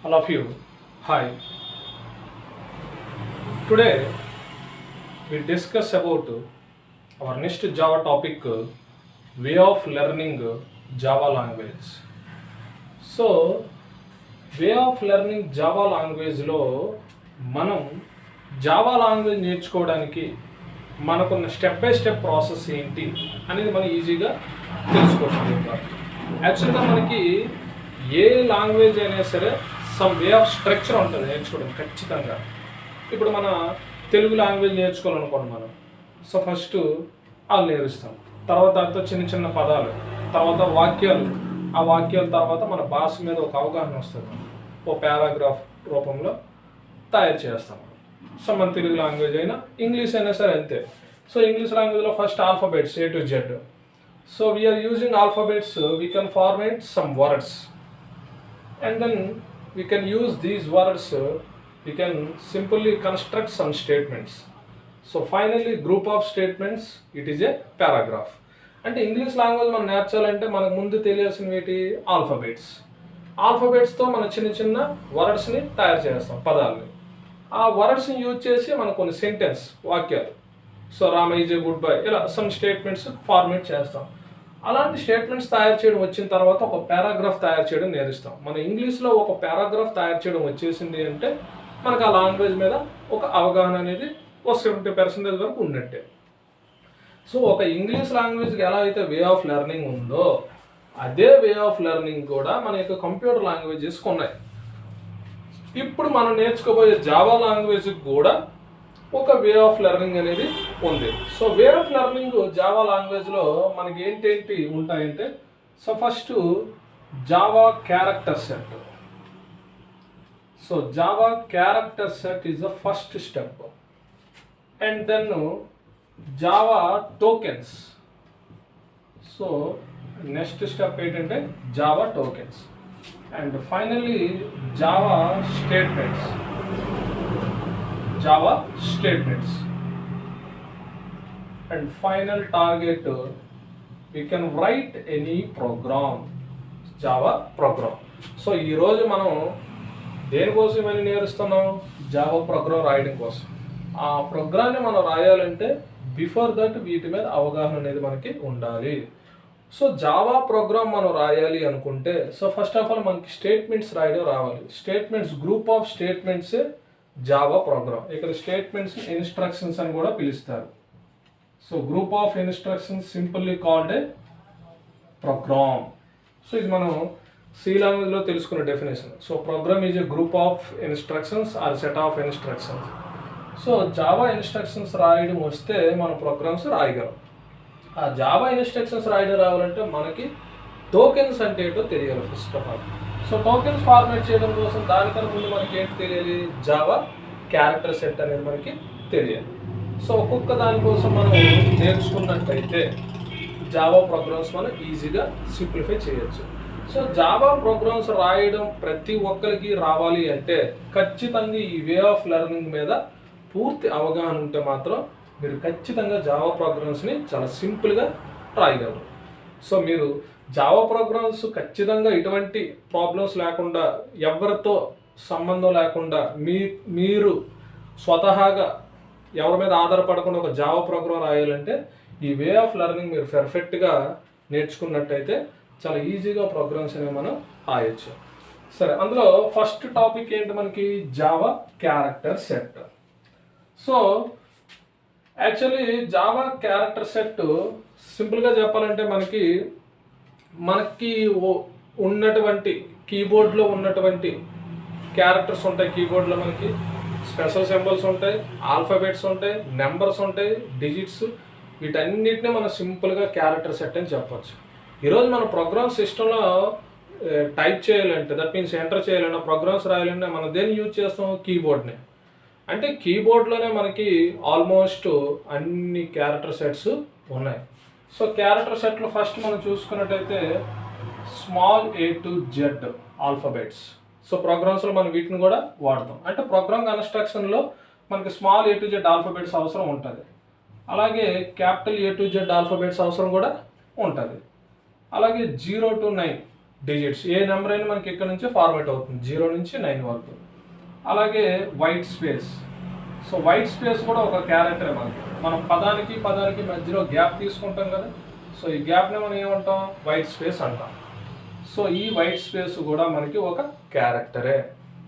All of you, hi. Today we discuss about our next Java topic, way of learning Java language. So way of learning Java లాంగ్వేజ్లో మనం Java language నేర్చుకోవడానికి మనకున్న step by step process ఏంటి అనేది మనం ఈజీగా తెలుసుకోవచ్చు. యాక్చువల్గా మనకి ఏ లాంగ్వేజ్ అయినా సరే సమ్ వే ఆఫ్ స్ట్రక్చర్ ఉంటుంది నేర్చుకోవడం ఖచ్చితంగా. ఇప్పుడు మన తెలుగు లాంగ్వేజ్ నేర్చుకోవాలనుకోండి మనం, సో ఫస్ట్ వాళ్ళు నేర్పిస్తాం, తర్వాత దాంతో చిన్న చిన్న పదాలు, తర్వాత వాక్యాలు, ఆ వాక్యాల తర్వాత మన భాష మీద ఒక అవగాహన వస్తుంది, ఓ పారాగ్రాఫ్ రూపంలో తయారు చేస్తాం. సో మన తెలుగు లాంగ్వేజ్ అయినా ఇంగ్లీష్ అయినా సరే అంతే. సో ఇంగ్లీష్ లాంగ్వేజ్లో first alphabets A to Z. So we are using alphabets, we can format some words and then we can use these words, we can simply construct some statements. So finally group of statements, it is a paragraph. అంటే English language మనం నేర్చాలంటే మనకు ముందు తెలియాల్సినవి ఏంటి? ఆల్ఫాబెట్స్తో మనం చిన్న చిన్న వర్డ్స్ని తయారు చేస్తాం, పదాలని. ఆ వర్డ్స్ని యూజ్ చేసి మనం కొన్ని సెంటెన్స్, వాక్యాలు, so Rama is a good bye, ఇలా సమ్ స్టేట్మెంట్స్ ఫార్మేట్ చేస్తాం. అలాంటి స్టేట్మెంట్స్ తయారు చేయడం వచ్చిన తర్వాత ఒక పారాగ్రాఫ్ తయారు చేయడం నేర్పిస్తాం. మన ఇంగ్లీష్లో ఒక పారాగ్రాఫ్ తయారు చేయడం వచ్చేసింది అంటే మనకు ఆ లాంగ్వేజ్ మీద ఒక అవగాహన అనేది ఒక 70% వరకు ఉన్నట్టే. సో ఒక ఇంగ్లీష్ లాంగ్వేజ్కి ఎలా అయితే వే ఆఫ్ లెర్నింగ్ ఉందో అదే వే ఆఫ్ లెర్నింగ్ కూడా మన యొక్క కంప్యూటర్ లాంగ్వేజెస్కి ఉన్నాయి. ఇప్పుడు మనం నేర్చుకోబోయే జావా లాంగ్వేజ్కి కూడా ఒక వే ఆఫ్ లెర్నింగ్ అనేది ఉంది. So way of learning Java లాంగ్వేజ్లో మనకి ఏంటేంటి ఉంటాయంటే, so first Java character set. So Java character set is the first step. And then Java tokens. So next step ఏంటంటే Java tokens. And finally Java statements. Java statements. And final target, we can write any program, Java program. So ఈరోజు మనం దేనికోసం ఇవన్నీ నేర్చుస్తున్నాం? Java programme రాయడం కోసం. ఆ ప్రోగ్రామ్ని మనం రాయాలంటే బిఫోర్ దట్ వీటి మీద అవగాహన అనేది మనకి ఉండాలి. సో జావా ప్రోగ్రామ్ మనం రాయాలి అనుకుంటే, సో ఫస్ట్ ఆఫ్ ఆల్ మనకి స్టేట్మెంట్స్ రాయడం రావాలి. Statements, group of statements Java program. ఇక్కడ స్టేట్మెంట్స్ ఇన్స్ట్రక్షన్స్ అని కూడా పిలుస్తారు. So group of instructions simply called a program. So ఇది మనం సి లాంగ్వేజ్లో తెలుసుకున్న definition. So program is a group of instructions or set of instructions. So Java instructions రాయడం వస్తే మనం ప్రోగ్రామ్స్ రాయగలం. ఆ జావా ఇన్స్ట్రక్షన్స్ రాయడం రావాలంటే మనకి టోకెన్స్ అంటే ఏంటో తెలియాలి first of all. So tokens format చేయడం కోసం దానికన్నా ముందు మనకి ఏంటి తెలియాలి? జావా క్యారెక్టర్ సెట్ అనేది మనకి తెలియాలి. సో ఒక్కొక్క దానికోసం మనం నేర్చుకున్నట్టయితే జావా ప్రోగ్రామ్స్ మనం ఈజీగా సింప్లిఫై చేయొచ్చు. సో జావా ప్రోగ్రామ్స్ రాయడం ప్రతి ఒక్కరికి రావాలి అంటే ఖచ్చితంగా ఈ వే ఆఫ్ లెర్నింగ్ మీద పూర్తి అవగాహన ఉంటే మాత్రం మీరు ఖచ్చితంగా జావా ప్రోగ్రామ్స్ని చాలా సింపుల్గా రాయగలరు. సో మీరు జావా ప్రోగ్రామ్స్ ఖచ్చితంగా ఎటువంటి ప్రాబ్లమ్స్ లేకుండా, ఎవరితో సంబంధం లేకుండా మీరు స్వతహాగా ఎవరి మీద ఆధారపడకుండా ఒక జావా ప్రోగ్రామ్ రాయాలంటే ఈ వే ఆఫ్ లెర్నింగ్ మీరు పర్ఫెక్ట్గా నేర్చుకున్నట్టయితే చాలా ఈజీగా ప్రోగ్రామ్స్ అనేవి మనం రాయొచ్చు. సరే, అందులో ఫస్ట్ టాపిక్ ఏంటి మనకి? Java character set. So actually Java character set సింపుల్గా చెప్పాలంటే మనకి ఉన్నటువంటి కీబోర్డ్లో ఉన్నటువంటి క్యారెక్టర్స్ ఉంటాయి. కీబోర్డ్లో మనకి స్పెషల్ సింబల్స్ ఉంటాయి, ఆల్ఫాబెట్స్ ఉంటాయి, నెంబర్స్ ఉంటాయి, డిజిట్స్, వీటన్నిటిని మనం సింపుల్గా క్యారెక్టర్ సెట్ అని చెప్పచ్చు. ఈరోజు మన ప్రోగ్రామ్ సిస్టంలో టైప్ చేయాలంటే, దట్ మీన్స్ ఎంటర్ చేయాలన్నా, ప్రోగ్రామ్స్ రాయాలన్నా మనం దేన్ని యూజ్ చేస్తాం? కీబోర్డ్ని. అంటే కీబోర్డ్లోనే మనకి ఆల్మోస్ట్ అన్ని క్యారెక్టర్ సెట్స్ ఉన్నాయి. సో క్యారెక్టర్ సెట్లో ఫస్ట్ మనం చూసుకున్నట్టయితే small A to Z alphabets. So ప్రోగ్రామ్స్లో మనం వీటిని కూడా వాడతాం. అంటే ప్రోగ్రామ్ కన్స్ట్రక్షన్లో మనకి small A to Z alphabets అవసరం ఉంటుంది. అలాగే capital A to Z alphabets అవసరం కూడా ఉంటుంది. అలాగే 0 to 9 డిజిట్స్, ఏ నెంబర్ అయినా మనకి ఇక్కడ నుంచి ఫార్మేట్ అవుతుంది 0 నుంచి 9 వరకు. అలాగే white space. So white space కూడా ఒక క్యారెక్టర్ మనకి. మనం పదానికి మధ్యలో గ్యాప్ తీసుకుంటాం కదా, సో ఈ గ్యాప్ని మనం ఏమంటాం, వైట్ స్పేస్ అంటాం. సో ఈ వైట్ స్పేస్ కూడా మనకి ఒక క్యారెక్టరే.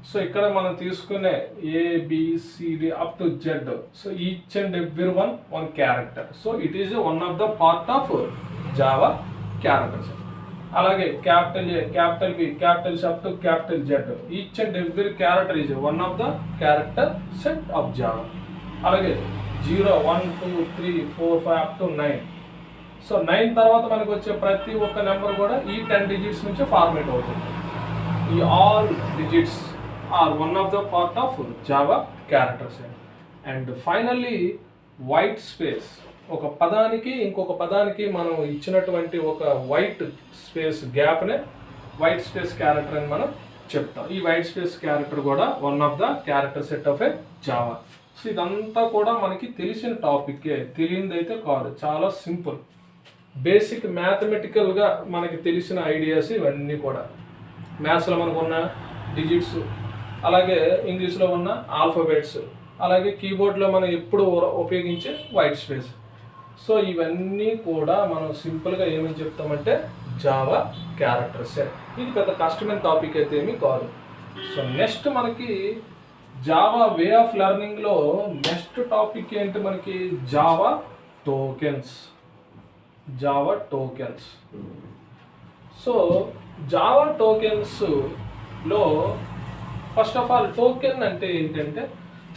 సో ఇక్కడ మనం తీసుకునే ABCD up to Z, so each and every one character. So it is one of the part of Java characters. అలాగే capital A, capital B, capital C up to capital Z, each and every character is one of the character set of Java. అలాగే 0, 1, 2, 3, 4, 5 up to 9. So 9 తర్వాత మనకు వచ్చే ప్రతి ఒక్క number కూడా ఈ 10 digits నుంచి ఫార్మేట్ అవుతుంది. ఈ all digits are one of the part of Java characters. And finally white space. ఒక పదానికి ఇంకొక పదానికి మనం ఇచ్చినటువంటి ఒక వైట్ స్పేస్ గ్యాప్నే వైట్ స్పేస్ క్యారెక్టర్ అని మనం చెప్తాం. ఈ వైట్ స్పేస్ క్యారెక్టర్ కూడా one of the character set of a Java. So ఇదంతా కూడా మనకి తెలిసిన టాపిక్కే, తెలియనిదైతే కాదు, చాలా సింపుల్ బేసిక్ మ్యాథమెటికల్గా మనకి తెలిసిన ఐడియాస్ ఇవన్నీ కూడా. మ్యాథ్స్లో మనకు ఉన్న డిజిట్స్, అలాగే ఇంగ్లీష్లో ఉన్న ఆల్ఫాబెట్స్, అలాగే కీబోర్డ్లో మనం ఎప్పుడు ఉపయోగించే వైట్ స్పేస్. సో ఇవన్నీ కూడా మనం సింపుల్గా ఏమని చెప్తామంటే జావా క్యారెక్టర్స్. ఇది పెద్ద కష్టమైన టాపిక్ అయితే ఏమీ కాదు. సో నెక్స్ట్ మనకి జావా వే ఆఫ్ లెర్నింగ్లో నెక్స్ట్ టాపిక్ ఏంటి, మనకి Java tokens. Java tokens. So Java టోకెన్స్లో ఫస్ట్ ఆఫ్ ఆల్ టోకెన్ అంటే ఏంటంటే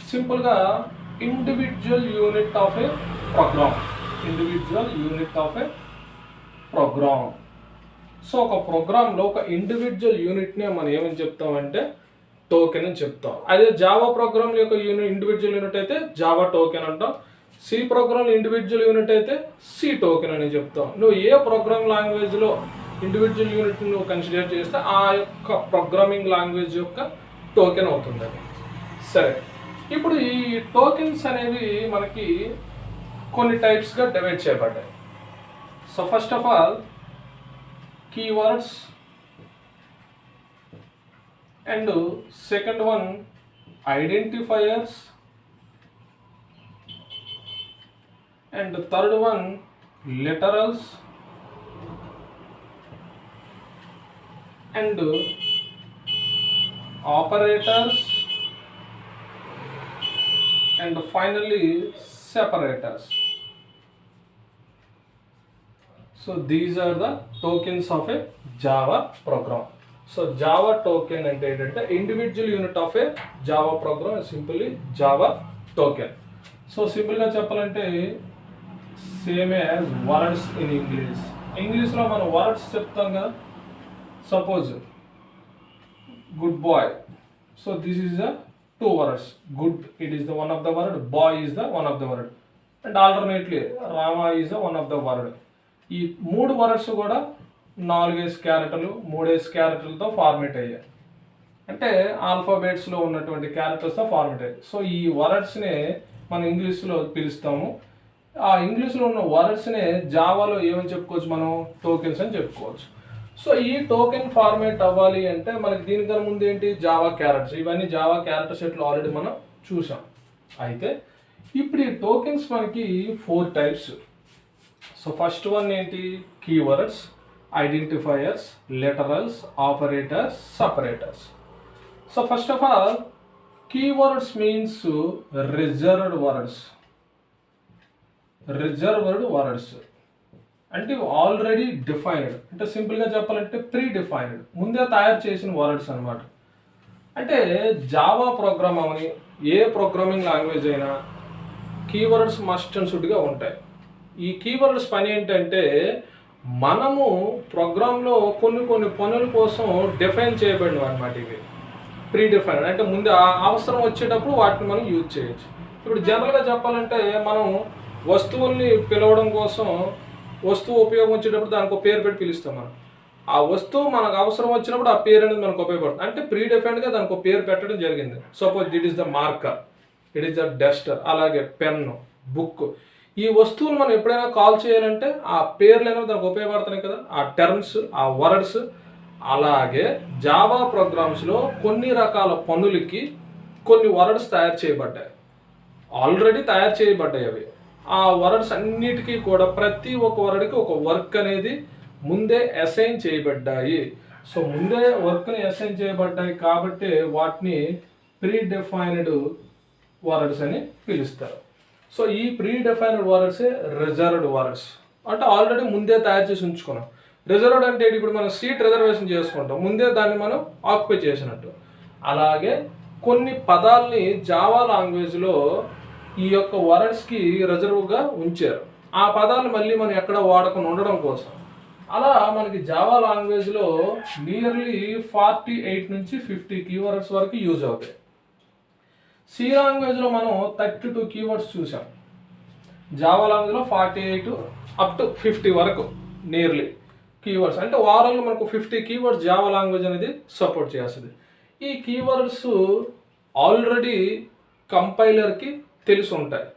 సింపుల్గా individual unit of a program. Individual unit of a program. So ఒక ప్రోగ్రాంలో ఒక ఇండివిజువల్ యూనిట్నే మనం ఏమని చెప్తామంటే టోకెన్ అని చెప్తాం. అదే జావా ప్రోగ్రామ్ యొక్క ఇండివిజువల్ యూనిట్ అయితే జావా టోకెన్ అంటాం. సి ప్రోగ్రామ్ ఇండివిజువల్ యూనిట్ అయితే సి టోకెన్ అని చెప్తాం. నువ్వు ఏ ప్రోగ్రామ్ లాంగ్వేజ్లో ఇండివిజువల్ యూనిట్ నువ్వు కన్సిడర్ చేస్తే ఆ యొక్క ప్రోగ్రామింగ్ లాంగ్వేజ్ యొక్క టోకెన్ అవుతుంది అది. సరే, ఇప్పుడు ఈ టోకెన్స్ అనేవి మనకి కొన్ని టైప్స్గా డివైడ్ చేయబడ్డాయి. So first of all keywords, and second one identifiers, and third one literals, and operators, and finally separators. So these are the tokens of a Java program. So Java token అంటే ఏంటంటే individual unit of a Java program, simply Java token. So సింపుల్గా చెప్పాలంటే same as words in English. ఇంగ్లీష్లో మనం words చెప్తాం కదా, suppose good boy. So this is the two words. Good, it is the one of the word, boy is the one of the word, and alternately Rama is the one of the word. ఈ మూడు words కూడా 4 క్యారెక్టర్లు 3 క్యారెక్టర్లతో format అయ్యాయి. అంటే ఆల్ఫాబెట్స్లో ఉన్నటువంటి క్యారెక్టర్స్తో format అయ్యాయి. So ఈ వర్డ్స్నే మనం ఇంగ్లీష్లో పిలుస్తాము. ఆ ఇంగ్లీష్లో ఉన్న వర్డ్స్నే జావాలో ఏమని చెప్పుకోవచ్చు, మనం టోకెన్స్ అని చెప్పుకోవచ్చు. సో ఈ టోకెన్ ఫార్మేట్ అవ్వాలి అంటే మనకి దీనికన్నా ముందు ఏంటి, జావా క్యారెక్టర్స్. ఇవన్నీ జావా క్యారెక్టర్ సెట్లు ఆల్రెడీ మనం చూసాం. అయితే ఇప్పుడు ఈ టోకెన్స్ మనకి 4 టైప్స్. సో ఫస్ట్ వన్ ఏంటి, keywords, identifiers, literals, operators, separators. So first of all keywords means reserved words. Reserved words అంటే ఆల్రెడీ డిఫైన్డ్, అంటే సింపుల్గా చెప్పాలంటే ప్రీ డిఫైన్డ్, ముందే తయారు చేసిన వర్డ్స్ అనమాట. అంటే జావా ప్రోగ్రామ్ అవని ఏ ప్రోగ్రామింగ్ లాంగ్వేజ్ అయినా కీవర్డ్స్ మస్ట్ అండ్ షుడ్గా ఉంటాయి. ఈ కీవర్డ్స్ పని ఏంటంటే మనము ప్రోగ్రాంలో కొన్ని పనుల కోసం డిఫైన్ చేయబడినవి అనమాట. ఇవి ప్రీ డిఫైన్డ్ అంటే ముందు అవసరం వచ్చేటప్పుడు వాటిని మనం యూజ్ చేయొచ్చు. ఇప్పుడు జనరల్గా చెప్పాలంటే మనం వస్తువుల్ని పిలవడం కోసం వస్తువు ఉపయోగం వచ్చేటప్పుడు దానికి ఒక పేరు పెట్టి పిలుస్తాం మనం. ఆ వస్తువు మనకు అవసరం వచ్చినప్పుడు ఆ పేరు అనేది మనకు ఉపయోగపడుతుంది. అంటే ప్రీ డిఫైన్డ్గా దానికి ఒక పేరు పెట్టడం జరిగింది. Suppose it is the marker, it is the Duster, అలాగే పెన్ను, బుక్. ఈ వస్తువులు మనం ఎప్పుడైనా కాల్ చేయాలంటే ఆ పేర్లు అనేవి దానికి ఉపయోగపడుతున్నాయి కదా. ఆ టర్మ్స్, ఆ వర్డ్స్ అలాగే జావా ప్రోగ్రామ్స్లో కొన్ని రకాల పనులకి కొన్ని వర్డ్స్ తయారు చేయబడ్డాయి, ఆల్రెడీ తయారు చేయబడ్డాయి అవి. ఆ వర్డ్స్ అన్నిటికీ కూడా ప్రతి ఒక్క వర్డ్కి ఒక వర్క్ అనేది ముందే అసైన్ చేయబడ్డాయి. సో ముందే వర్క్ని అసైన్ చేయబడ్డాయి కాబట్టి వాటిని ప్రీ డిఫైన్డ్ వర్డ్స్ అని పిలుస్తారు. సో ఈ ప్రీ డిఫైన్డ్ వర్డ్సే రిజర్వ్డ్ వర్డ్స్, అంటే ఆల్రెడీ ముందే తయారు చేసి ఉంచుకున్నాం. రిజర్వ్డ్ అంటే ఇప్పుడు మనం సీట్ రిజర్వేషన్ చేసుకుంటాం, ముందే దాన్ని మనం ఆక్యుపై చేసినట్టు. అలాగే కొన్ని పదాలని జావా లాంగ్వేజ్లో ఈ యొక్క వర్డ్స్కి రిజర్వ్గా ఉంచారు. ఆ పదాలు మళ్ళీ మనం ఎక్కడ వాడకుండా ఉండడం కోసం అలా మనకి జావా లాంగ్వేజ్లో నియర్లీ 48 నుంచి 50 కీవర్డ్స్ వరకు యూజ్ అవుతాయి. సి లాంగ్వేజ్లో మనం 32 కీవర్డ్స్ చూసాం. జావా లాంగ్వేజ్లో 48 అప్ టు 50 వరకు నియర్లీ కీవర్డ్స్, అంటే ఓవరాల్గా మనకు 50 కీవర్డ్స్ జావా లాంగ్వేజ్ అనేది సపోర్ట్ చేస్తుంది. ఈ కీవర్డ్స్ ఆల్రెడీ కంపైలర్కి తెలిసి ఉంటాయి.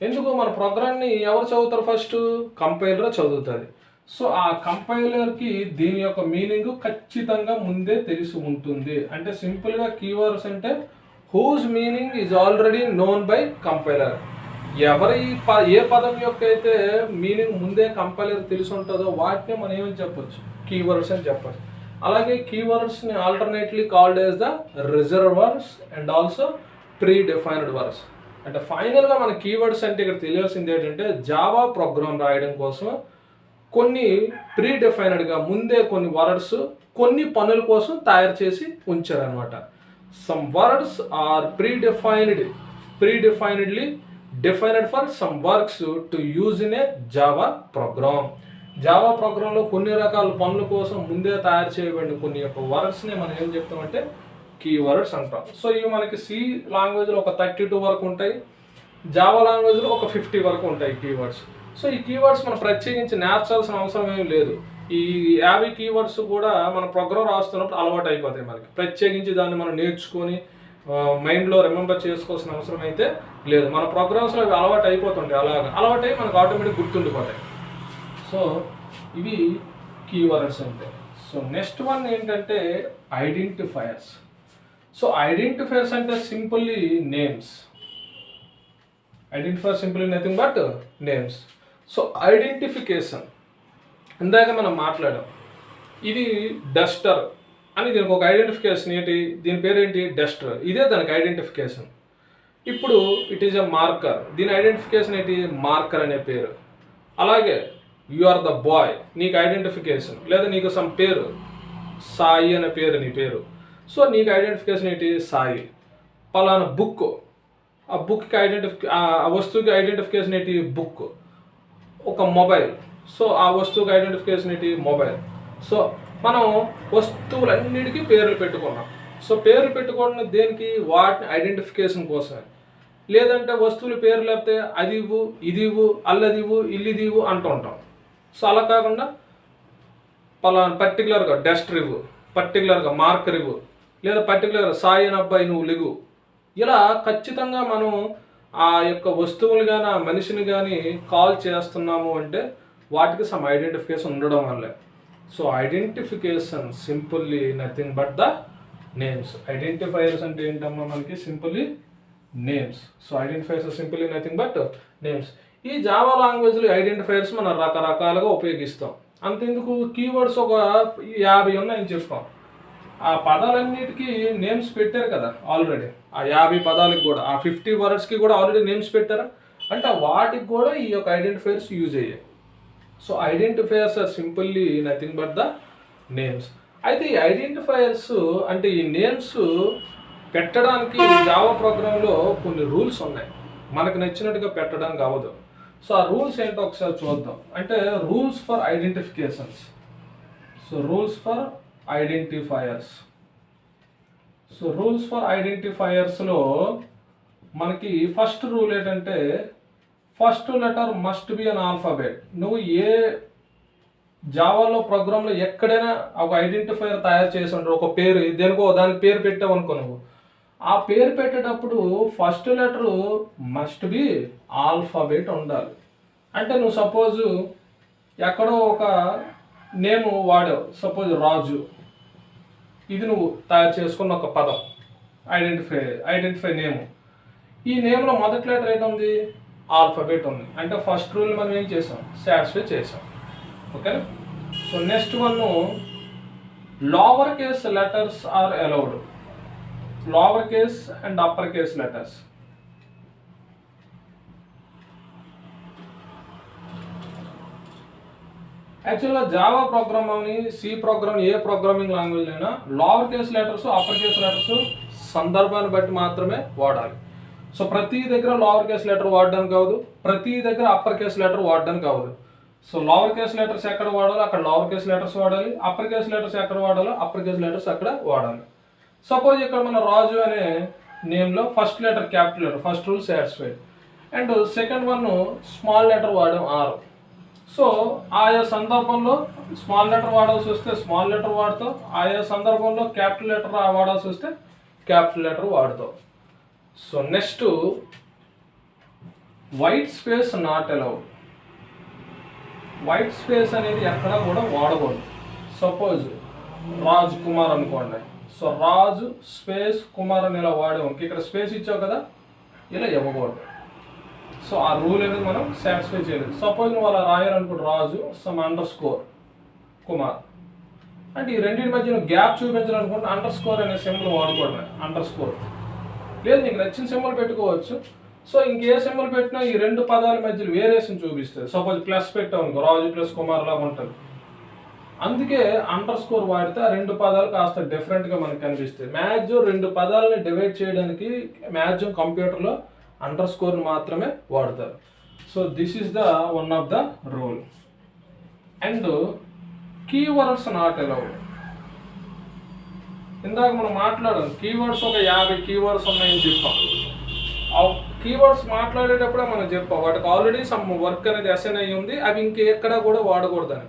ఎందుకు మన ప్రోగ్రామ్ని ఎవరు చదువుతారు? ఫస్ట్ కంపైలర్ చదువుతుంది. సో ఆ కంపైలర్కి దీని యొక్క మీనింగ్ ఖచ్చితంగా ముందే తెలిసి ఉంటుంది. అంటే సింపుల్గా కీవర్డ్స్ అంటే whose meaning is already known by compiler. ఎవరి ఏ పదం యొక్క అయితే మీనింగ్ ముందే కంపైలర్ తెలిసి ఉంటుందో వాటిని మనం ఏమని చెప్పొచ్చు? కీవర్డ్స్ అని చెప్పచ్చు. అలాగే కీవర్డ్స్ని alternately called as the reserved words and also predefined words. అంటే ఫైనల్గా మన కీవర్డ్స్ అంటే ఇక్కడ తెలియాల్సింది ఏంటంటే జావా ప్రోగ్రామ్ రాయడం కోసం కొన్ని ప్రీ డిఫైన్డ్గా ముందే కొన్ని వర్డ్స్ కొన్ని పనుల కోసం తయారు చేసి ఉంచారనమాట. Some words are predefinedly defined for some works to use in a Java program. జావా ప్రోగ్రాంలో కొన్ని రకాల పనుల కోసం ముందే తయారు చేయబడిన కొన్ని యొక్క వర్డ్స్ని మనం ఏం చెప్తామంటే కీవర్డ్స్ అంటాం. సో ఇవి మనకి సి లాంగ్వేజ్లో ఒక 32 వరకు ఉంటాయి, జావా లాంగ్వేజ్లో ఒక 50 వరకు ఉంటాయి కీవర్డ్స్. సో ఈ కీవర్డ్స్ మనం ప్రత్యేకించి నేర్చాల్సిన అవసరం ఏం లేదు. ఈ 50 కీవర్డ్స్ కూడా మన ప్రోగ్రామ్ రాస్తున్నప్పుడు అలవాటు అయిపోతాయి మనకి. ప్రత్యేకించి దాన్ని మనం నేర్చుకొని మైండ్లో రిమెంబర్ చేసుకోవాల్సిన అవసరం అయితే లేదు. మన ప్రోగ్రామ్స్లో అవి అలవాటు అయిపోతుంటాయి, అలవాటు అయ్యి మనకు ఆటోమేటిక్ గుర్తుండిపోతాయి. సో ఇవి కీవర్డ్స్ అంటే. సో నెక్స్ట్ వన్ ఏంటంటే ఐడెంటిఫైయర్స్. సో ఐడెంటిఫైయర్స్ అంటే simply names. Identifier simply nothing but names. So identification ఇందాక మనం మాట్లాడాం, ఇది డస్టర్ అని దీనికి ఒక ఐడెంటిఫికేషన్ ఏంటి? దీని పేరు ఏంటి? డస్టర్. ఇదే దానికి ఐడెంటిఫికేషన్. ఇప్పుడు ఇట్ ఈజ్ ఎ మార్కర్, దీని ఐడెంటిఫికేషన్ ఏంటి? మార్కర్ అనే పేరు. అలాగే యు ఆర్ ద బాయ్, నీకు ఐడెంటిఫికేషన్. లేదా నీకు సమ్ పేరు, సాయి అనే పేరు నీ పేరు. సో నీకు ఐడెంటిఫికేషన్ ఏంటి? సాయి. పలానా బుక్, ఆ బుక్కి ఆ వస్తువుకి ఐడెంటిఫికేషన్ ఏంటి? బుక్. ఒక మొబైల్, సో ఆ వస్తువుకి ఐడెంటిఫికేషన్ ఏంటి? మొబైల్. సో మనం వస్తువులన్నిటికీ పేర్లు పెట్టుకున్నాం. సో పేర్లు పెట్టుకోవడం దేనికి? వాటిని ఐడెంటిఫికేషన్ కోసమే. లేదంటే వస్తువుల పేరు లేకపోతే అది ఇవ్వు, ఇది ఇవ్వు, అల్లది ఇవ్వు, ఇల్లుది ఇవ్వు అంటూ ఉంటాం. సో అలా కాకుండా పలానా పర్టికులర్గా డస్టర్ ఇవ్వు, పర్టికులర్గా మార్కర్ ఇవ్వు, లేదా పర్టికులర్గా సాయి అని అబ్బాయి నువ్వు లిగు. ఇలా ఖచ్చితంగా మనం ఆ యొక్క వస్తువులు కానీ ఆ మనిషిని కానీ కాల్ చేస్తున్నాము అంటే వాటికి సమ్ ఐడెంటిఫికేషన్ ఉండడం వల్లే. So identification simply nothing but the names. Identifiers అంటే ఏంటమ్మా? మనకి simply names. So identifiers simply nothing but names. ఈ జావా లాంగ్వేజ్లో ఐడెంటిఫైయర్స్ మనం రకరకాలుగా ఉపయోగిస్తాం. అంతెందుకు, కీవర్డ్స్ ఒక 50 ఉన్నాయని చెప్తాం. ఆ పదాలన్నిటికీ నేమ్స్ పెట్టారు కదా ఆల్రెడీ. ఆ 50 పదాలకు కూడా, ఆ 50 వర్డ్స్కి కూడా ఆల్రెడీ నేమ్స్ పెట్టారా అంటే వాటికి కూడా ఈ యొక్క ఐడెంటిఫైయర్స్ యూజ్ అయ్యాయి. So identifiers are simply nothing but the names. అయితే ఈ ఐడెంటిఫైయర్స్ అంటే ఈ నేమ్స్ పెట్టడానికి జావా ప్రోగ్రాంలో కొన్ని రూల్స్ ఉన్నాయి. మనకు నచ్చినట్టుగా పెట్టడానికి అవ్వదు. సో ఆ రూల్స్ ఏంటో ఒకసారి చూద్దాం. అంటే rules for identifications. So rules for identifiers. So rules for ఐడెంటిఫైయర్స్లో మనకి ఫస్ట్ రూల్ ఏంటంటే first letter must be an alphabet. నువ్వు ఏ జావాలో ప్రోగ్రాంలో ఎక్కడైనా ఒక ఐడెంటిఫైయర్ తయారు చేసి ఉంటారు, ఒక పేరు దేనికో దానికి పేరు పెట్టావు అనుకో, నువ్వు ఆ పేరు పెట్టేటప్పుడు first letter must be alphabet ఉండాలి. అంటే నువ్వు సపోజు ఎక్కడో ఒక నేమ్ వాడావు, సపోజ్ రాజు. ఇది నువ్వు తయారు చేసుకున్న ఒక పదం, ఐడెంటిఫై నేమ్. ఈ నేమ్లో మొదటి లెటర్ ఏంటుంది? ఆల్ఫాబెట్ ఉంది. అంటే ఫస్ట్ రూల్ మనం ఏం చేసాం? సాటిస్ఫై చేసాం. ఓకేనా? So next one, lower case letters are allowed. Lower case and upper case letters. యాక్చువల్గా జావా ప్రోగ్రామ్ అని, సి ప్రోగ్రామ్, ఏ ప్రోగ్రామింగ్ లాంగ్వేజ్ అయినా lower case letters, upper case letters సందర్భాన్ని బట్టి మాత్రమే వాడాలి. సో ప్రతి దగ్గర లోవర్ కేస్ లెటర్ వాడడానికి కావదు, ప్రతి దగ్గర అప్పర్ కేస్ లెటర్ వాడడానికి కావదు. సో లోవర్ కేస్ లెటర్స్ ఎక్కడ వాడాలో అక్కడ లోవర్ కేస్ లెటర్స్ వాడాలి, అప్పర్ కేస్ లెటర్స్ ఎక్కడ వాడాలో అప్పర్ కేస్ లెటర్స్ అక్కడ వాడాలి. సపోజ్ ఇక్కడ మన రాజు అనే నేమ్లో first letter capital letter, first rule satisfied. And second one small letter వాడాం, ఆర్. సో ఆయా సందర్భంలో స్మాల్ లెటర్ వాడాల్సి వస్తే స్మాల్ లెటర్ వాడతావు, ఆయా సందర్భంలో క్యాపిటల్ లెటర్ వాడాల్సి వస్తే క్యాపిటల్ లెటర్ వాడతావు. So next, white space not allowed. White space అనేది ఎక్కడ కూడా వాడకూడదు. సపోజ్ రాజ్ కుమార్ అనుకోండి. సో రాజు స్పేస్ కుమార్ అని ఇలా వాడాము, ఇక్కడ స్పేస్ ఇచ్చావు కదా, ఇలా ఇవ్వకూడదు. సో ఆ రూల్ అనేది మనం సాటిస్ఫై చేయలేదు. సపోజ్ నువ్వు అలా రాయాలనుకుంటు, రాజు సమ్ _ కుమార్ అంటే ఈ రెండింటి మధ్య నువ్వు గ్యాప్ చూపించాలనుకుంటే _ అనే సింబల్ వాడకూడదు. _ లేదు, నీకు నచ్చిన సింబల్ పెట్టుకోవచ్చు. సో ఇంకే సింబల్ పెట్టినా ఈ రెండు పదాల మధ్యలో వేరియేషన్ చూపిస్తుంది. సపోజ్ ప్లస్ పెట్టావు అనుకో, రాజు ప్లస్ కుమార్ లాగా ఉంటుంది. అందుకే _ వాడితే ఆ రెండు పదాలు కాస్త డిఫరెంట్గా మనకు కనిపిస్తాయి. మ్యాక్సిమం రెండు పదాలని డివైడ్ చేయడానికి మ్యాక్సిమం కంప్యూటర్లో _ మాత్రమే వాడతారు. So this is the one of the rule. And keywords not allowed. ఇందాక మనం మాట్లాడాం, కీవర్డ్స్ ఒక 50 కీవర్డ్స్ ఉన్నాయని చెప్పాం. ఆ కీవర్డ్స్ మాట్లాడేటప్పుడే మనం చెప్పాం వాటికి ఆల్రెడీ సమ్ వర్క్ అనేది అసైన్ అయ్యి ఉంది, అవి ఇంకెక్కడా కూడా వాడకూడదని.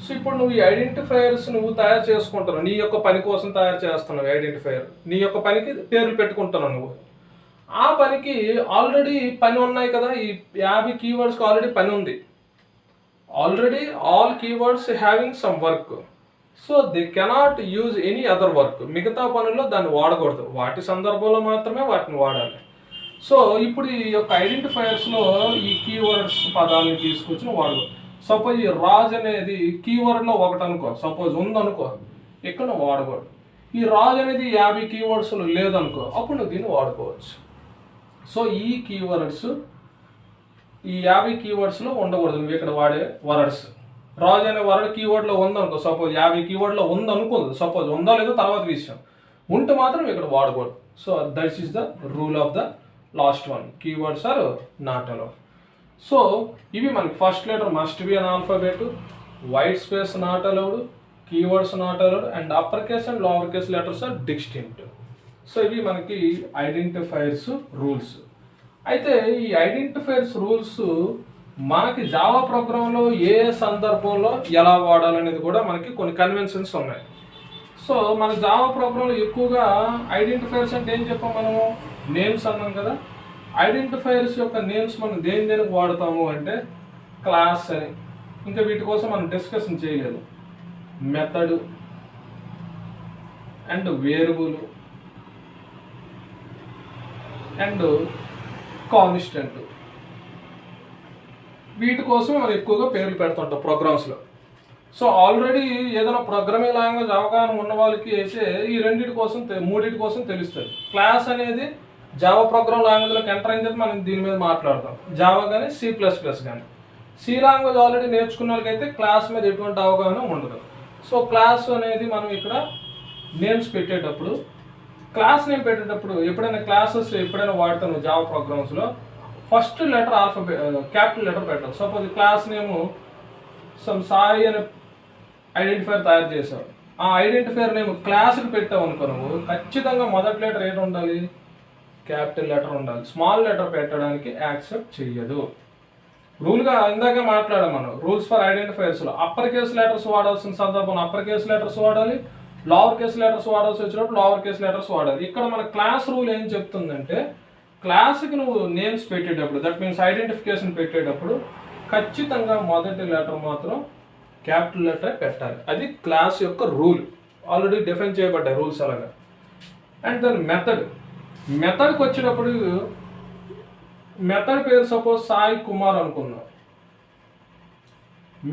సో ఇప్పుడు నువ్వు ఈ ఐడెంటిఫైయర్స్ నువ్వు తయారు చేసుకుంటావు, నీ యొక్క పని కోసం తయారు చేస్తున్నావు. ఐడెంటిఫైయర్ నీ యొక్క పనికి పేర్లు పెట్టుకుంటున్నావు నువ్వు. ఆ పనికి ఆల్రెడీ పని ఉన్నాయి కదా, ఈ 50 కీవర్డ్స్కి ఆల్రెడీ పని ఉంది. Already all keywords having some work. So they cannot use any other work. మిగతా పనుల్లో దాన్ని వాడకూడదు, వాటి సందర్భంలో మాత్రమే వాటిని వాడాలి. సో ఇప్పుడు ఈ యొక్క ఐడెంటిఫైయర్స్లో ఈ కీవర్డ్స్ పదాలను తీసుకొచ్చి వాడు. సపోజ్ ఈ రాజ్ అనేది కీవర్డ్లో ఒకటి అనుకో, సపోజ్ ఉందనుకో, ఇక్కడ వాడకూడదు. ఈ రాజ్ అనేది 50 కీవర్డ్స్లో లేదనుకో, అప్పుడు నువ్వు దీన్ని వాడుకోవచ్చు. సో ఈ కీవర్డ్స్ ఈ 50 కీవర్డ్స్లో ఉండకూడదు నువ్వు ఇక్కడ వాడే వర్డ్స్. రాజు అనే వర్డ్ కీవర్డ్లో ఉందనుకో, సపోజ్ 50 కీవర్డ్లో ఉందనుకోదు, సపోజ్ ఉందా లేదో తర్వాత విషయం, ఉంటే మాత్రం ఇక్కడ వాడకూడదు. So that is the rule of the last one, keywords are not allowed. So ఇవి మనకి first letter must be an alphabet, white space not allowed, keywords not allowed, and upper case and lower case letters are distinct. So ఇవి మనకి identifiers rules. అయితే ఈ identifiers rules మనకి Java ప్రోగ్రాంలో ఏ సందర్భంలో ఎలా వాడాలనేది కూడా మనకి కొన్ని కన్వెన్షన్స్ ఉన్నాయి. సో మన జావా ప్రోగ్రాంలో ఎక్కువగా ఐడెంటిఫైయర్స్ అంటే ఏం చెప్పాం మనము, నేమ్స్ అన్నాం కదా. ఐడెంటిఫైయర్స్ యొక్క నేమ్స్ మనం దేనికి వాడతాము అంటే క్లాస్ అని, ఇంకా వీటి కోసం మనం డిస్కషన్ చేయలేదు. Method and variable and constant, వీటి కోసం మనం ఎక్కువగా పేర్లు పెడుతుంటాం ప్రోగ్రామ్స్లో. సో ఆల్రెడీ ఏదైనా ప్రోగ్రామింగ్ లాంగ్వేజ్ అవగాహన ఉన్న వాళ్ళకి అయితే ఈ మూడింటి కోసం తెలుస్తుంది. క్లాస్ అనేది జావా ప్రోగ్రామ్ లాంగ్వేజ్లోకి ఎంటర్ అయిన తర్వాత మనం దీని మీద మాట్లాడతాం. జావా కానీ C++ కానీ. సి లాంగ్వేజ్ ఆల్రెడీ నేర్చుకున్న వాళ్ళకైతే క్లాస్ మీద ఎటువంటి అవగాహన ఉండదు. సో క్లాస్ అనేది మనం ఇక్కడ నేమ్స్ పెట్టేటప్పుడు, క్లాస్ నేమ్ పెట్టేటప్పుడు ఎప్పుడైనా క్లాసెస్ ఎప్పుడైనా వాడతాను జావా ప్రోగ్రామ్స్లో, ఫస్ట్ లెటర్ క్యాపిటల్ లెటర్ పెట్టాలి. Suppose class name some Sai అనే ఐడెంటిఫైర్ తయారు చేసావు, ఆ ఐడెంటిఫైర్ నేమ్ క్లాస్కి పెట్టావు అనుకో, నువ్వు ఖచ్చితంగా మొదటి లెటర్ ఏంటి ఉండాలి, క్యాపిటల్ లెటర్ ఉండాలి. స్మాల్ లెటర్ పెట్టడానికి యాక్సెప్ట్ చెయ్యదు. రూల్గా ఇందాక మాట్లాడాం మనం, రూల్స్ ఫర్ ఐడెంటిఫైర్స్లో అప్పర్ కేస్ లెటర్స్ వాడాల్సిన సందర్భంలో అప్పర్ కేస్ లెటర్స్ వాడాలి, లోవర్ కేస్ లెటర్స్ వాడాల్సి వచ్చినప్పుడు లోవర్ కేస్ లెటర్స్ వాడాలి. ఇక్కడ మన క్లాస్ రూల్ ఏం చెప్తుందంటే, క్లాస్కి నువ్వు నేమ్స్ పెట్టేటప్పుడు, దట్ మీన్స్ ఐడెంటిఫికేషన్ పెట్టేటప్పుడు ఖచ్చితంగా మొదటి లెటర్ మాత్రం క్యాపిటల్ లెటర్ పెట్టాలి. అది క్లాస్ యొక్క రూల్. ఆల్రెడీ డిఫైన్ చేయబడ్డాయి రూల్స్ అలాగా. అండ్ దెన్ మెథడ్కి వచ్చేటప్పుడు మెథడ్ పేరు సపోజ్ సాయి కుమార్ అనుకుందాం.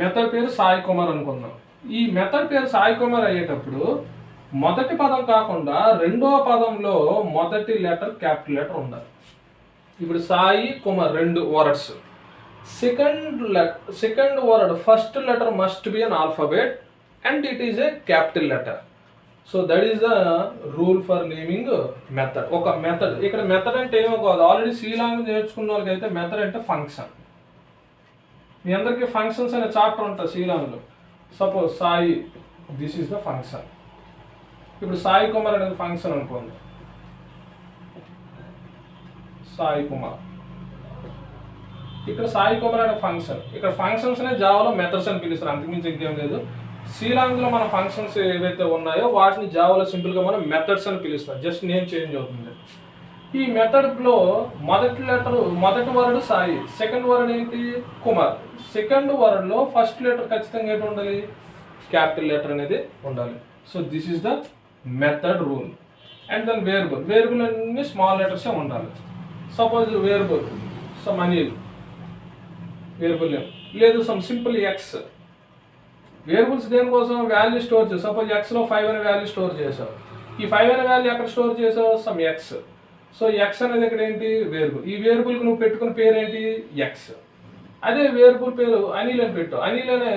మెథడ్ పేరు సాయి కుమార్ అనుకుందాం. ఈ మెథడ్ పేరు సాయి కుమార్ అయ్యేటప్పుడు మొదటి పదం కాకుండా రెండవ పదంలో మొదటి లెటర్ క్యాపిటల్ లెటర్ ఉండాలి. ఇప్పుడు Sai Kumar 2 words. Second word first letter must be an alphabet and it is a capital letter. So that is the rule for naming method. ఒక మెథడ్, ఇక్కడ మెథడ్ అంటే ఏమో కాదు, ఆల్రెడీ సి లాంగ్వేజ్ నేర్చుకున్న వాళ్ళకి అయితే మెథడ్ అంటే ఫంక్షన్. మీ అందరికీ ఫంక్షన్స్ అనే చాప్టర్ ఉంటుంది సి లాంగ్వేజ్లో. Suppose Sai, this is the function. ఇప్పుడు సాయి కుమార్ అనేది ఫంక్షన్ అనుకోండి. సాయి కుమార్, ఇక్కడ సాయి కుమార్ అనే ఫంక్షన్. ఇక్కడ ఫంక్షన్స్ అనే జావాలో మెథడ్స్ అని పిలుస్తారు, అంతకుమించి ఇంకేం లేదు. సి లాంగ్వేజ్లో మన ఫంక్షన్స్ ఏవైతే ఉన్నాయో వాటిని జావాలో సింపుల్గా మనం మెథడ్స్ అని పిలుస్తాం. జస్ట్ నేమ్ చేంజ్ అవుతుంది. ఈ మెథడ్లో మొదటి వర్డ్ సాయి, సెకండ్ వర్డ్ ఏంటి కుమార్. సెకండ్ వర్డ్లో ఫస్ట్ లెటర్ ఖచ్చితంగా ఏంటి ఉండాలి, క్యాపిటల్ లెటర్ అనేది ఉండాలి. So this is the method rule. And then variable అన్ని స్మాల్ లెటర్సే ఉండాలి. Suppose variable sum Anil, variable name లేదు సమ్ సింపుల్ ఎక్స్. వేరియబుల్స్ దేనికోసం, వాల్యూ స్టోర్ చేసావు. సపోజ్ ఎక్స్లో 5 అనే వాల్యూ స్టోర్ చేసావు. ఈ 5 అనే వాల్యూ ఎక్కడ స్టోర్ చేసావు, సమ్ ఎక్స్. సో ఎక్స్ అనేది ఇక్కడ ఏంటి, వేరియబుల్. ఈ వేరియబుల్కి నువ్వు పెట్టుకున్న పేరు ఏంటి, ఎక్స్. అదే వేరియబుల్ పేరు అనిల్ అని పెట్టావు. అనిల్ అనే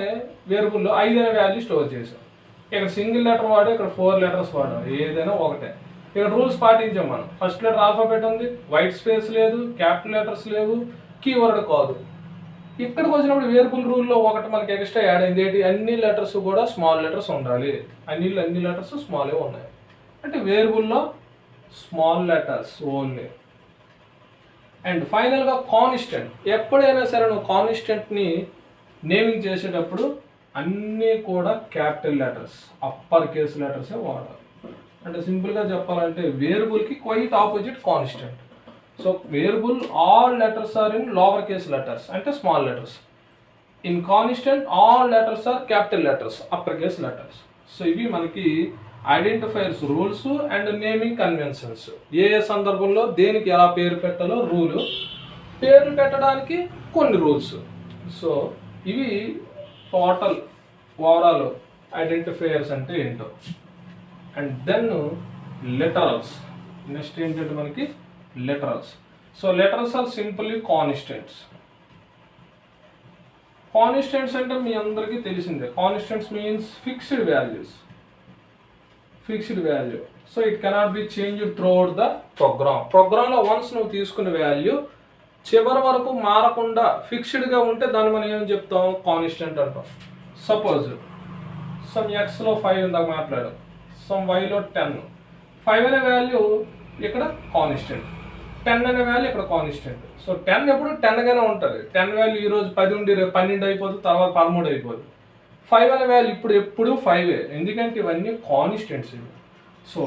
వేరియబుల్లో 5 అనే వాల్యూ స్టోర్ చేసావు. ఇక్కడ సింగిల్ లెటర్ వాడు, ఇక్కడ 4 లెటర్స్ వాడు, ఏదైనా ఒకటే. ఇక్కడ రూల్స్ పాటించాం మనం. ఫస్ట్ లెటర్ ఆల్ఫాబెట్ ఉంది, వైట్ స్పేస్ లేదు, క్యాపిటల్ లెటర్స్ లేవు, కీవర్డ్ కాదు. ఇక్కడికి వచ్చినప్పుడు వేరియబుల్ రూల్లో ఒకటి మనకి ఎక్స్ట్రా యాడ్ అయింది ఏంటి, అన్ని లెటర్స్ కూడా స్మాల్ లెటర్స్ ఉండాలి. అన్ని లెటర్స్ స్మాలే ఉన్నాయి. అంటే వేరియబుల్లో స్మాల్ లెటర్స్ ఓన్లీ. అండ్ ఫైనల్గా కాన్స్టెంట్. ఎప్పుడైనా సరే నువ్వు కాన్స్టెంట్ని నేమింగ్ చేసేటప్పుడు అన్నీ కూడా క్యాపిటల్ లెటర్స్, అప్పర్ కేస్ లెటర్సే వాడాలి. అంటే సింపుల్గా చెప్పాలంటే వేరియబుల్కి quite opposite constant. So variable all letters are in lower case letters అంటే small letters. In constant all letters are capital letters, upper case letters. So ఇవి మనకి identifiers, rules and naming conventions. ఏ సందర్భంలో దేనికి ఎలా పేరు పెట్టాలో రూలు, పేర్లు పెట్టడానికి కొన్ని రూల్స్. సో ఇవి టోటల్ ఓవరాల్ ఐడెంటిఫైయర్స్ అంటే ఏంటో. And then literals. నెక్స్ట్ ఏంటంటే మనకి literals. So literals are simply constants. Constants అంటే మీ అందరికీ తెలిసిందే. Constants means fixed values. Fixed value. So it cannot be changed throughout the ప్రోగ్రామ్లో వన్స్ నువ్వు తీసుకున్న వాల్యూ చివరి వరకు మారకుండా ఫిక్స్డ్గా ఉంటే దాన్ని మనం ఏం చెప్తాం, కాన్స్టెంట్ అంటాం. సపోజ్ సమ్ ఎక్స్లో 5 ఇందాక మాట్లాడాం, సమ్ వైలో 10. 5 అనే వాల్యూ ఇక్కడ కాన్స్టెంట్, 10 అనే వాల్యూ ఇక్కడ కాన్స్టెంట్. సో 10 ఎప్పుడు 10గానే ఉంటుంది. 10 వాల్యూ ఈరోజు 10 ఉండి రేపు 12 అయిపోతుంది, తర్వాత 13 అయిపోతుంది. 5 అనే వాల్యూ ఎప్పుడు 5. ఎందుకంటే ఇవన్నీ కాన్స్టెంట్స్ ఇవి. సో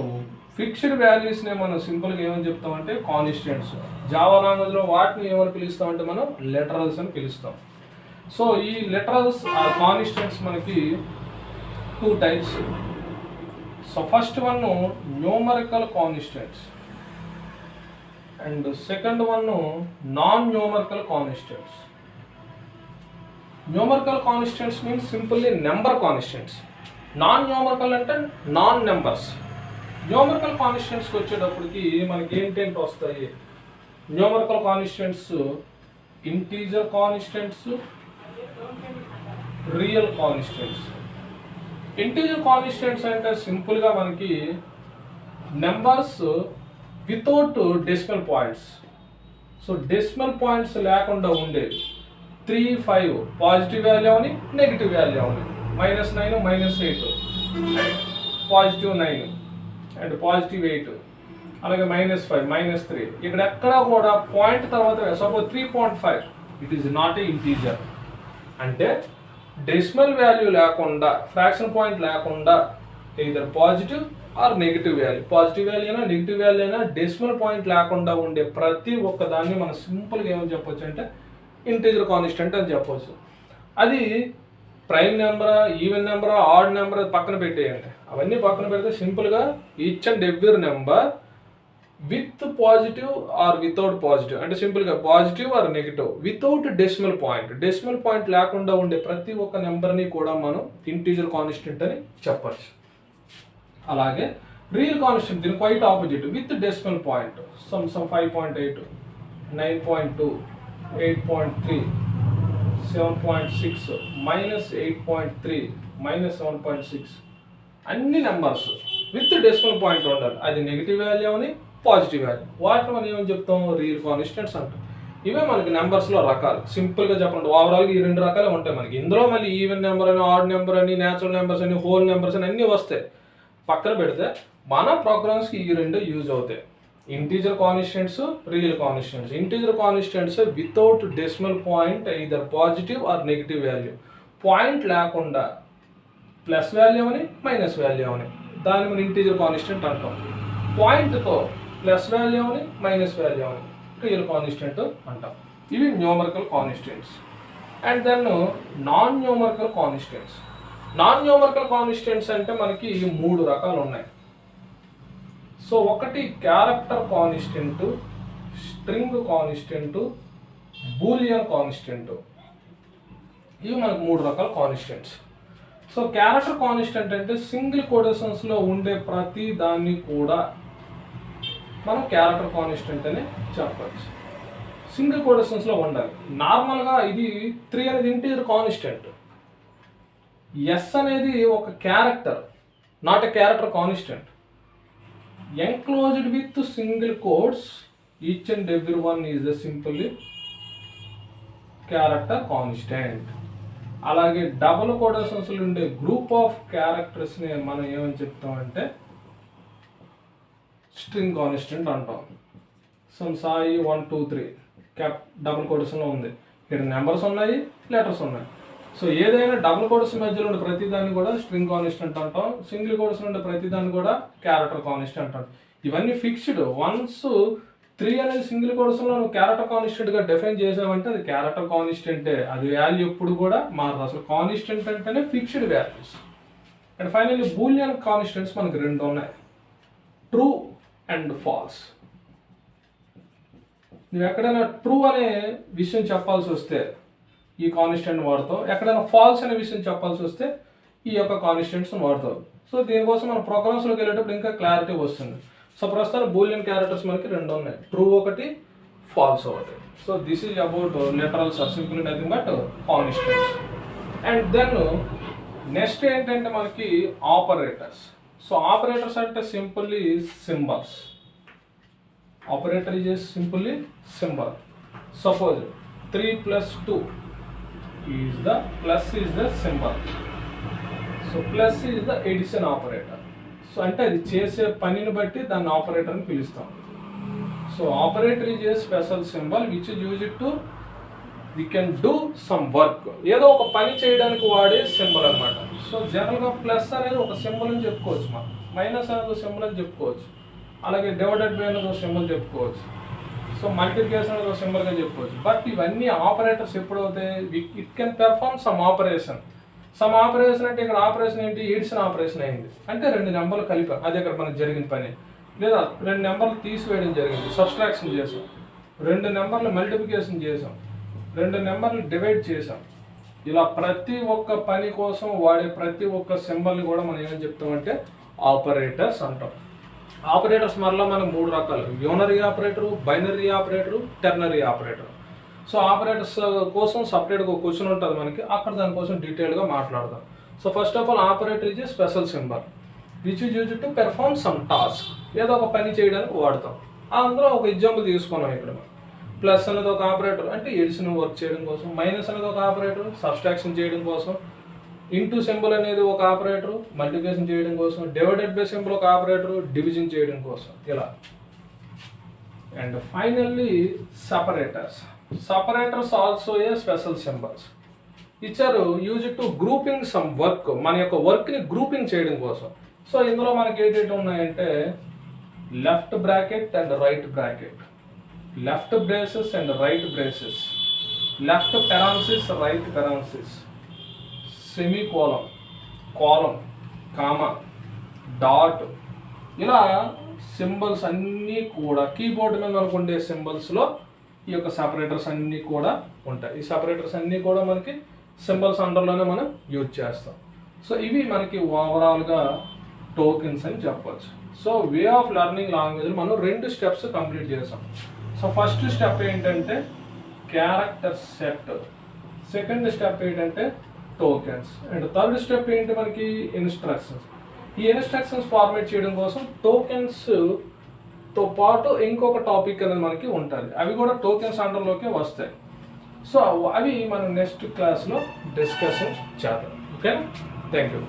ఫిక్స్డ్ వాల్యూస్నే మనం సింపుల్గా ఏమని చెప్తామంటే కాన్స్టెంట్స్. జావా లాంగ్వేజ్లో వాటిని ఏమని పిలుస్తామంటే మనం లిటరల్స్ అని పిలుస్తాం. సో ఈ లిటరల్స్ ఆ కాన్స్టెంట్స్ మనకి 2 types. So first one numerical constants and second one non numerical constants. Numerical constants means simply number constants. Non numerical అంటే నాన్ నెంబర్స్. న్యూమరికల్ కాన్స్టెంట్స్కి వచ్చేటప్పటికి మనకి ఏంటేంటి వస్తాయి, numerical constants integer constants, real constants. Integer constants అంటే సింపుల్గా మనకి numbers without decimal points. So decimal points లేకుండా ఉండేవి. 3, 5 పాజిటివ్ వాల్యూ అని, నెగిటివ్ వాల్యూ అని. -9, -8, +9 అండ్ +8, అలాగే -5, -3. ఇక్కడ ఎక్కడ కూడా పాయింట్ తర్వాత suppose 3.5 it is not a integer. అంటే డెసిమల్ వాల్యూ లేకుండా, ఫ్రాక్షన్ పాయింట్ లేకుండా either positive or negative value, positive value అయినా నెగిటివ్ వాల్యూ అయినా డెసిమల్ పాయింట్ లేకుండా ఉండే ప్రతి ఒక్క దాన్ని మనం సింపుల్గా ఏమని చెప్పొచ్చు అంటే ఇంటీజర్ కాన్స్టెంట్ అని చెప్పవచ్చు. అది ప్రైమ్ నెంబరా, ఈవెన్ నెంబరా, ఆడ్ నెంబరా పక్కన పెట్టేయండి. అవన్నీ పక్కన పెడితే సింపుల్గా each and every number with positive or without positive, అంటే సింపుల్గా positive or negative without decimal point. Decimal point లేకుండా ఉండే ప్రతి ఒక్క నెంబర్ని కూడా మనం ఇంటీజర్ కాన్స్టెంట్ అని చెప్పచ్చు. అలాగే రియల్ కాన్స్టెంట్ దీని quite opposite with decimal point. Some 5.8, 9.2, 8.3, 7.6, -8.3, -7.6 అన్ని నెంబర్స్ విత్ డెసిమల్ పాయింట్ ఉండాలి. అది నెగిటివ్ వాల్యూ అని పాజిటివ్ వాల్యూ, వాటిని మనం ఏమని చెప్తాం, రియల్ కాన్స్టెంట్స్ అంటాం. ఇవే మనకి నెంబర్స్లో రకాలు. సింపుల్గా చెప్పండి, ఓవరాల్గా ఈ 2 రకాలే ఉంటాయి మనకి. ఇందులో మళ్ళీ ఈవెన్ నెంబర్ అని, ఆడ్ నెంబర్ అని, న్యాచురల్ నెంబర్స్ అని, హోల్ నెంబర్స్ అని అన్నీ వస్తాయి. పక్కన పెడితే మన ప్రోగ్రామ్స్కి ఈ 2 యూజ్ అవుతాయి, integer constants, real constants. Integer constants without decimal point either positive or negative value, point లేకుండా ప్లస్ వాల్యూ అని మైనస్ వాల్యూ అని, దాన్ని మనం ఇంటీజర్ కాన్స్టెంట్ అంటాం. పాయింట్తో ప్లస్ వాల్యూ అని మైనస్ వాల్యూ అని రియల్ కాన్స్టెంట్ అంటాం. ఇవి numerical constants. And then non numerical constants. Non numerical constants అంటే మనకి 3 రకాలు ఉన్నాయి. సో ఒకటి character constant, string constant, Boolean constant. ఇవి మనకు 3 రకాల కాన్స్టెంట్స్. సో క్యారెక్టర్ కాన్స్టెంట్ అంటే సింగిల్ కొటేషన్స్లో ఉండే ప్రతి దాన్ని కూడా మనం క్యారెక్టర్ కాన్స్టెంట్ అని చెప్పచ్చు. సింగిల్ కొటేషన్స్లో ఉండాలి. నార్మల్గా ఇది 3 అనేది ఇంటీజర్ కాన్స్టెంట్. ఎస్ అనేది ఒక character, not a character constant. Enclosed with single quotes, each and every one is the simply character constant. అలాగే డబుల్ కొటేషన్స్లో ఉండే గ్రూప్ ఆఫ్ క్యారెక్టర్స్ని మనం ఏమని చెప్తామంటే స్ట్రింగ్ కాన్స్టెంట్ అంటాం. సమ్ సాయి 1 2 3 డబుల్ కొటేషన్లో ఉంది. ఇక్కడ నెంబర్స్ ఉన్నాయి, లెటర్స్ ఉన్నాయి. సో ఏదైనా డబుల్ కొటేషన్ మధ్యలో ఉండే ప్రతిదాన్ని కూడా స్ట్రింగ్ కాన్స్టెంట్ అంటాం. సింగిల్ కొటేషన్ ఉండే ప్రతిదాన్ని కూడా క్యారెక్టర్ కాన్స్టెంట్ అంటాం. ఇవన్నీ ఫిక్స్డ్. వన్స్ 3 అనేది సింగిల్ కొటేషన్లో నువ్వు క్యారెక్టర్ కాన్స్టెంట్గా డిఫైన్ చేసావంటే అది క్యారెక్టర్ కాన్స్టెంటే. అది వాల్యూ ఎప్పుడు కూడా మారదు. అసలు కాన్స్టెంట్ అంటేనే fixed values. And finally Boolean constants మనకి 2 ఉన్నాయి, ట్రూ అండ్ ఫాల్స్. నువ్వు ఎక్కడైనా ట్రూ అనే విషయం చెప్పాల్సి వస్తే ఈ కాన్స్టెంట్ వాడతావు, ఎక్కడైనా ఫాల్స్ అనే విషయం చెప్పాల్సి వస్తే ఈ యొక్క కాన్స్టెంట్స్ వాడతావు. సో దీనికోసం మన ప్రోగ్రామ్స్లోకి వెళ్ళేటప్పుడు ఇంకా క్లారిటీ వస్తుంది. సో ప్రస్తుతం బూలియన్ క్యారెక్టర్స్ మనకి 2 ఉన్నాయి, ట్రూ ఒకటి, ఫాల్స్ ఒకటి. So this is about literals are simple nothing but constants. And then next ఏంటంటే మనకి ఆపరేటర్స్. సో ఆపరేటర్స్ అంటే simply symbols. Operator is simply symbol. Suppose 3 + 2 is the plus is the symbol. So plus is the addition operator. So అంటే అది చేసే పనిని బట్టి దాన్ని operator అని పిలుస్తాం. So operator is a special symbol which is used to we can do some work. ఏదో ఒక పని చేయడానికి వాడే సింబల్ అనమాట. సో జనరల్గా ప్లస్ అనేది ఒక సింబల్ అని చెప్పుకోవచ్చు, మనం మైనస్ అనేది ఒక సింబల్ అని చెప్పుకోవచ్చు, అలాగే డివైడెడ్ బై అనేది ఒక సింబల్ చెప్పుకోవచ్చు, సో మల్టిప్లికేషన్ అనేది ఒక సింబల్గా చెప్పుకోవచ్చు. బట్ ఇవన్నీ ఆపరేటర్స్ ఎప్పుడు అవుతాయి, it can perform some operation. Some operation అంటే ఇక్కడ ఆపరేషన్ ఏంటి, ఎడిషన్ ఆపరేషన్ అయింది అంటే 2 నెంబర్లు కలిపాం, అది ఇక్కడ మనకు జరిగిన పని. లేదా 2 నెంబర్లు తీసివేయడం జరిగింది, సబ్స్ట్రాక్షన్ చేసాం. 2 నెంబర్లు మల్టిప్లికేషన్ చేసాం, 2 నెంబర్లు డివైడ్ చేసాం. ఇలా ప్రతి ఒక్క పని కోసం వాడే ప్రతి ఒక్క సింబల్ని కూడా మనం ఏమని చెప్తామంటే ఆపరేటర్స్ అంటాం. ఆపరేటర్స్ మరలా మనకు 3 రకాలు, unary operator, binary operator, ternary operator. So operators కోసం సపరేట్గా ఒక క్వశ్చన్ ఉంటుంది మనకి, అక్కడ దానికోసం డీటెయిల్గా మాట్లాడదాం. So first of all operator is a special symbol which is used to perform some task. ఏదో ఒక పని చేయడానికి వాడతాం. అందులో ఒక ఎగ్జాంపుల్ తీసుకున్నాం ఇక్కడ. ప్లస్ అనేది ఒక ఆపరేటర్ అంటే ఎడిషన్ వర్క్ చేయడం కోసం, మైనస్ అనేది ఒక ఆపరేటర్ సబ్స్ట్రాక్షన్ చేయడం కోసం, ఇంటూ సింబల్ అనేది ఒక ఆపరేటర్ మల్టిప్లికేషన్ చేయడం కోసం, డివైడెడ్ బై సింబల్ ఒక ఆపరేటర్ డివిజన్ చేయడం కోసం, ఇలా. And finally separators. Separators also a special symbols ఇచ్చారు used to grouping some work. మన యొక్క వర్క్ని గ్రూపింగ్ చేయడం కోసం. సో ఇందులో మనకి ఏంటంటే ఉన్నాయంటే left bracket and right bracket, left braces and right braces, left parenthesis right parenthesis, semicolon, column, comma, dot, ఇలా సింబల్స్ అన్నీ కూడా కీబోర్డ్ మీద మనకు ఉండే సింబల్స్లో ఈ యొక్క సపరేటర్స్ అన్నీ కూడా ఉంటాయి. ఈ సపరేటర్స్ అన్నీ కూడా మనకి సింబల్స్ అండర్లోనే మనం యూజ్ చేస్తాం. సో ఇవి మనకి ఓవరాల్గా టోకెన్స్ అని చెప్పవచ్చు. So way of learning language మనం 2 స్టెప్స్ కంప్లీట్ చేసాం. సో ఫస్ట్ స్టెప్ ఏంటంటే క్యారెక్టర్ సెట్, సెకండ్ స్టెప్ ఏంటంటే టోకెన్స్, అండ్ థర్డ్ స్టెప్ ఏంటి మనకి ఇన్స్ట్రక్షన్స్. ఈ ఇన్స్ట్రక్షన్స్ ఫార్మేట్ చేయడం కోసం టోకెన్స్తో పాటు ఇంకొక టాపిక్ అనేది మనకి ఉంటుంది, అవి కూడా టోకెన్స్ అండర్లోకి వస్తాయి. సో అవి మనం నెక్స్ట్ క్లాస్లో డిస్కషన్ చేద్దాం. Okay, thank you.